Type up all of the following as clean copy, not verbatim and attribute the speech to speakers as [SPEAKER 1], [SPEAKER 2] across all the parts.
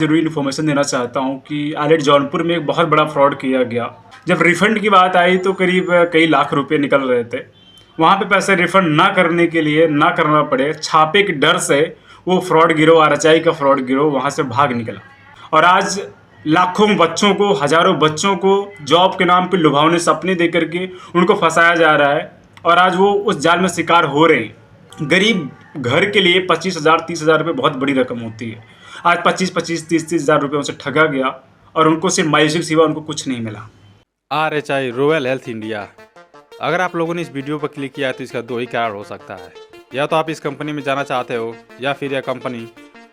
[SPEAKER 1] ज़रूरी इन्फॉर्मेशन देना चाहता हूँ कि आईलेट जौनपुर में एक बहुत बड़ा फ्रॉड किया गया। जब रिफ़ंड की बात आई तो करीब कई लाख रुपए निकल रहे थे। वहाँ पे पैसे रिफ़ंड ना करने के लिए ना करना पड़े, छापे के डर से वो फ्रॉड गिरोह आरएचआई का फ्रॉड गिरोह वहाँ से भाग निकला। और आज लाखों बच्चों को, हज़ारों बच्चों को जॉब के नाम पे लुभावने सपने दे करके उनको फँसाया जा रहा है और आज वो उस जाल में शिकार हो रहे हैं। गरीब घर के लिए 25,000 30,000 रुपये बहुत बड़ी रकम होती है। आज 25-25 30-30 हज़ार रुपये उनसे ठगा गया और उनको सिर्फ मायूसी के सिवा उनको कुछ नहीं मिला।
[SPEAKER 2] RHI royal health India. अगर आप लोगों ने इस वीडियो पर क्लिक किया है तो इसका दो ही कारण हो सकता है। या तो आप इस कंपनी में जाना चाहते हो या फिर यह कंपनी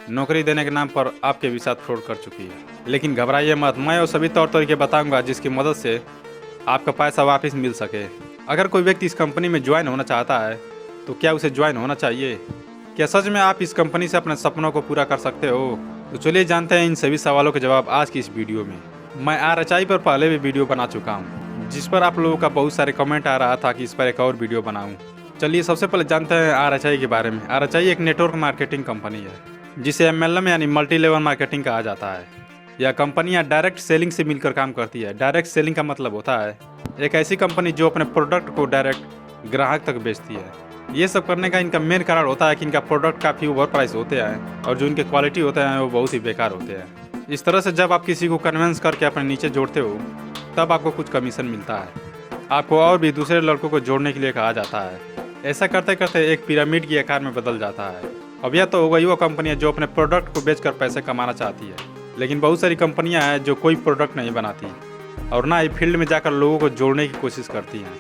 [SPEAKER 2] नौकरी देने के नाम पर आपके भी साथ फ्रॉड कर चुकी है। लेकिन घबराइए मत, मैं वो सभी तौर तरीके बताऊंगा जिसकी मदद से आपका पैसा वापस मिल सके। अगर कोई व्यक्ति इस कंपनी में ज्वाइन होना चाहता है तो क्या उसे ज्वाइन होना चाहिए? क्या सच में आप इस कंपनी से अपने सपनों को पूरा कर सकते हो? तो चलिए जानते हैं इन सभी सवालों के जवाब आज की इस वीडियो में। मैं RHI पर पहले भी वीडियो बना चुका हूँ जिस पर आप लोगों का बहुत सारे कमेंट आ रहा था कि इस पर एक और वीडियो बनाऊँ। चलिए सबसे पहले जानते हैं RHI के बारे में। RHI एक नेटवर्क मार्केटिंग कंपनी है जिसे MLM यानी मल्टी लेवल मार्केटिंग कहा जाता है। यह कंपनियां डायरेक्ट सेलिंग से मिलकर काम करती है। डायरेक्ट सेलिंग का मतलब होता है एक ऐसी कंपनी जो अपने प्रोडक्ट को डायरेक्ट ग्राहक तक बेचती है। ये सब करने का इनका मेन कारण होता है कि इनका प्रोडक्ट काफ़ी ओवर प्राइस होते हैं और जो इनके क्वालिटी होते हैं वो बहुत ही बेकार होते हैं। इस तरह से जब आप किसी को कन्विंस करके अपने नीचे जोड़ते हो तब आपको कुछ कमीशन मिलता है। आपको और भी दूसरे लड़कों को जोड़ने के लिए कहा जाता है। ऐसा करते करते एक पिरामिड की आकार में बदल जाता है। अब यह तो हो गई वो कंपनियाँ जो अपने प्रोडक्ट को बेचकर पैसे कमाना चाहती है, लेकिन बहुत सारी कंपनियाँ हैं जो कोई प्रोडक्ट नहीं बनाती और ना ही फील्ड में जाकर लोगों को जोड़ने की कोशिश करती हैं।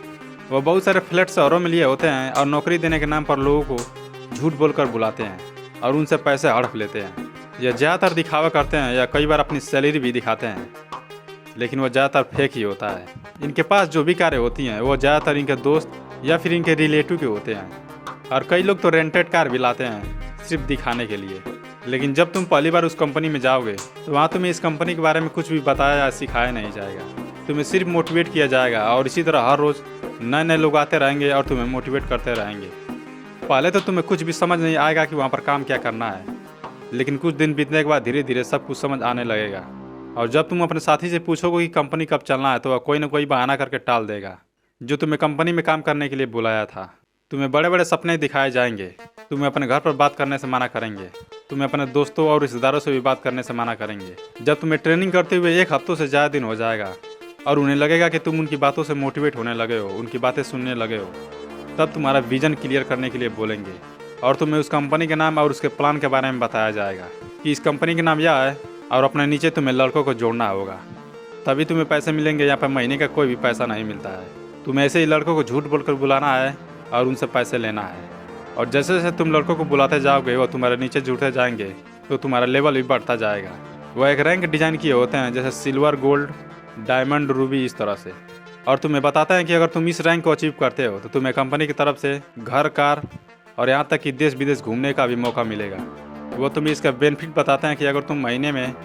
[SPEAKER 2] वो बहुत सारे फ्लैट शहरों में लिए होते हैं और नौकरी देने के नाम पर लोगों को झूठ बोलकर बुलाते हैं और उनसे पैसे हड़प लेते हैं। या ज़्यादातर दिखावा करते हैं या कई बार अपनी सैलरी भी दिखाते हैं, लेकिन वो ज़्यादातर फेक ही होता है। इनके पास जो भी कारें होती हैं वो ज़्यादातर इनके दोस्त या फिर इनके रिलेटिव के होते हैं और कई लोग तो रेंटेड कार भी लाते हैं सिर्फ दिखाने के लिए। लेकिन जब तुम पहली बार उस कंपनी में जाओगे तो वहाँ तुम्हें इस कंपनी के बारे में कुछ भी बताया या सिखाया नहीं जाएगा। तुम्हें सिर्फ मोटिवेट किया जाएगा और इसी तरह हर रोज़ नए नए लोग आते रहेंगे और तुम्हें मोटिवेट करते रहेंगे। पहले तो तुम्हें कुछ भी समझ नहीं आएगा कि वहाँ पर काम क्या करना है, लेकिन कुछ दिन बीतने के बाद धीरे धीरे सब कुछ समझ आने लगेगा। और जब तुम अपने साथी से पूछोगे कि कंपनी कब चलना है तो वह कोई ना कोई बहाना करके टाल देगा जो तुम्हें कंपनी में काम करने के लिए बुलाया था। तुम्हें बड़े बड़े सपने दिखाए जाएंगे, तुम्हें अपने घर पर बात करने से मना करेंगे, तुम्हें अपने दोस्तों और रिश्तेदारों से भी बात करने से मना करेंगे। जब तुम्हें ट्रेनिंग करते हुए 1 हफ्तों से ज़्यादा दिन हो जाएगा और उन्हें लगेगा कि तुम उनकी बातों से मोटिवेट होने लगे हो, उनकी बातें सुनने लगे हो, तब तुम्हारा विजन क्लियर करने के लिए बोलेंगे और तुम्हें उस कंपनी के नाम और उसके प्लान के बारे में बताया जाएगा कि इस कंपनी का नाम यह है और अपने नीचे तुम्हें लड़कों को जोड़ना होगा, तभी तुम्हें पैसे मिलेंगे। यहाँ पर महीने का कोई भी पैसा नहीं मिलता है। तुम्हें ऐसे ही लड़कों को झूठ बोलकर बुलाना है और उनसे पैसे लेना है। और जैसे जैसे तुम लड़कों को बुलाते जाओगे वो तुम्हारे नीचे जुड़ते जाएंगे तो तुम्हारा लेवल भी बढ़ता जाएगा। वो एक रैंक डिज़ाइन किए होते हैं जैसे सिल्वर, गोल्ड, डायमंड, रूबी, इस तरह से। और तुम्हें बताते हैं कि अगर तुम इस रैंक को अचीव करते हो तो तुम्हें कंपनी की तरफ से घर, कार और यहाँ तक कि देश विदेश घूमने का भी मौका मिलेगा। वो तुम्हें इसका बेनिफिट बताते हैं कि अगर तुम महीने में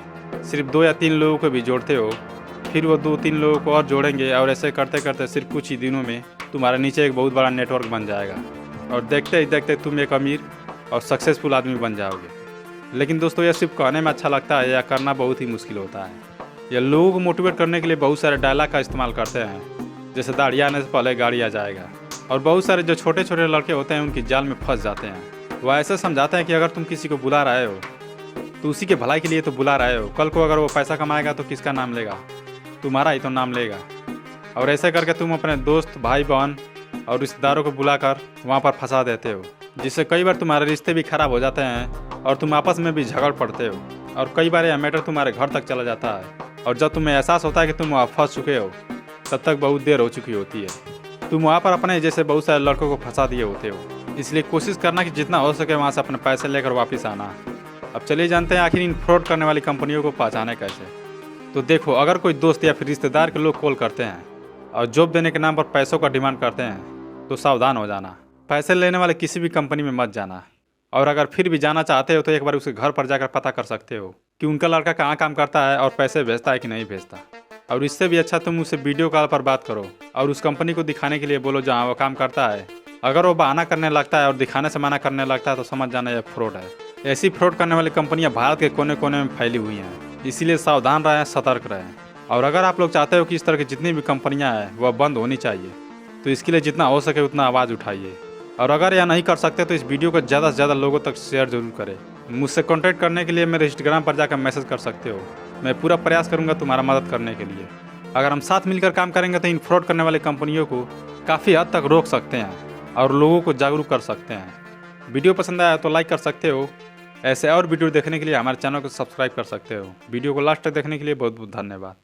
[SPEAKER 2] सिर्फ 2 या 3 लोगों को भी जोड़ते हो फिर वो 2-3 लोगों को और जोड़ेंगे और ऐसे करते करते सिर्फ कुछ ही दिनों में तुम्हारे नीचे एक बहुत बड़ा नेटवर्क बन जाएगा और देखते ही देखते तुम एक अमीर और सक्सेसफुल आदमी बन जाओगे। लेकिन दोस्तों यह सिर्फ कहने में अच्छा लगता है या करना बहुत ही मुश्किल होता है। यह लोगों को मोटिवेट करने के लिए बहुत सारे डायलॉग का इस्तेमाल करते हैं जैसे दाढ़ी आने से पहले गाड़ी आ जाएगा। और बहुत सारे जो छोटे छोटे लड़के होते हैं उनकी जाल में फंस जाते हैं। वह ऐसे समझाते हैं कि अगर तुम किसी को बुला रहे हो तो उसी के भलाई के लिए तो बुला रहे हो। कल को अगर वो पैसा कमाएगा तो किसका नाम लेगा? तुम्हारा ही तो नाम लेगा। और ऐसे करके तुम अपने दोस्त, भाई बहन और रिश्तेदारों को बुलाकर वहाँ पर फंसा देते हो, जिससे कई बार तुम्हारे रिश्ते भी खराब हो जाते हैं और तुम आपस में भी झगड़ पड़ते हो और कई बार यह मैटर तुम्हारे घर तक चला जाता है। और जब तुम्हें एहसास होता है कि तुम वहाँ फंस चुके हो तब तक बहुत देर हो चुकी होती है। तुम वहाँ पर अपने जैसे बहुत सारे लड़कों को फंसा दिए होते हो। इसलिए कोशिश करना कि जितना हो सके वहाँ से अपने पैसे लेकर वापस आना। अब चलिए जानते हैं आखिर इन फ्रॉड करने वाली कंपनियों को पहचाने कैसे। तो देखो, अगर कोई दोस्त या फिर रिश्तेदार के लोग कॉल करते हैं और जॉब देने के नाम पर पैसों का डिमांड करते हैं तो सावधान हो जाना। पैसे लेने वाले किसी भी कंपनी में मत जाना। और अगर फिर भी जाना चाहते हो तो एक बार उसके घर पर जाकर पता कर सकते हो कि उनका लड़का कहाँ काम करता है और पैसे भेजता है कि नहीं भेजता। और इससे भी अच्छा तुम उससे वीडियो कॉल पर बात करो और उस कंपनी को दिखाने के लिए बोलो जहाँ वो काम करता है। अगर वो बहाना करने लगता है और दिखाने से मना करने लगता है तो समझ जाना यह फ्रॉड है। ऐसी फ्रॉड करने वाली कंपनियां भारत के कोने कोने में फैली हुई हैं, इसीलिए सावधान रहें, सतर्क रहें। और अगर आप लोग चाहते हो कि इस तरह की जितनी भी कंपनियां हैं वह बंद होनी चाहिए, तो इसके लिए जितना हो सके उतना आवाज़ उठाइए। और अगर यह नहीं कर सकते तो इस वीडियो को ज़्यादा से ज़्यादा लोगों तक शेयर जरूर करें। मुझसे कॉन्टैक्ट करने के लिए मेरे इंस्टाग्राम पर जाकर मैसेज कर सकते हो। मैं पूरा प्रयास करूँगा तुम्हारा मदद करने के लिए। अगर हम साथ मिलकर काम करेंगे तो इन फ्रॉड करने वाली कंपनियों को काफ़ी हद तक रोक सकते हैं और लोगों को जागरूक कर सकते हैं। वीडियो पसंद आया तो लाइक कर सकते हो। ऐसे और वीडियो देखने के लिए हमारे चैनल को सब्सक्राइब कर सकते हो। वीडियो को लास्ट तक देखने के लिए बहुत बहुत धन्यवाद।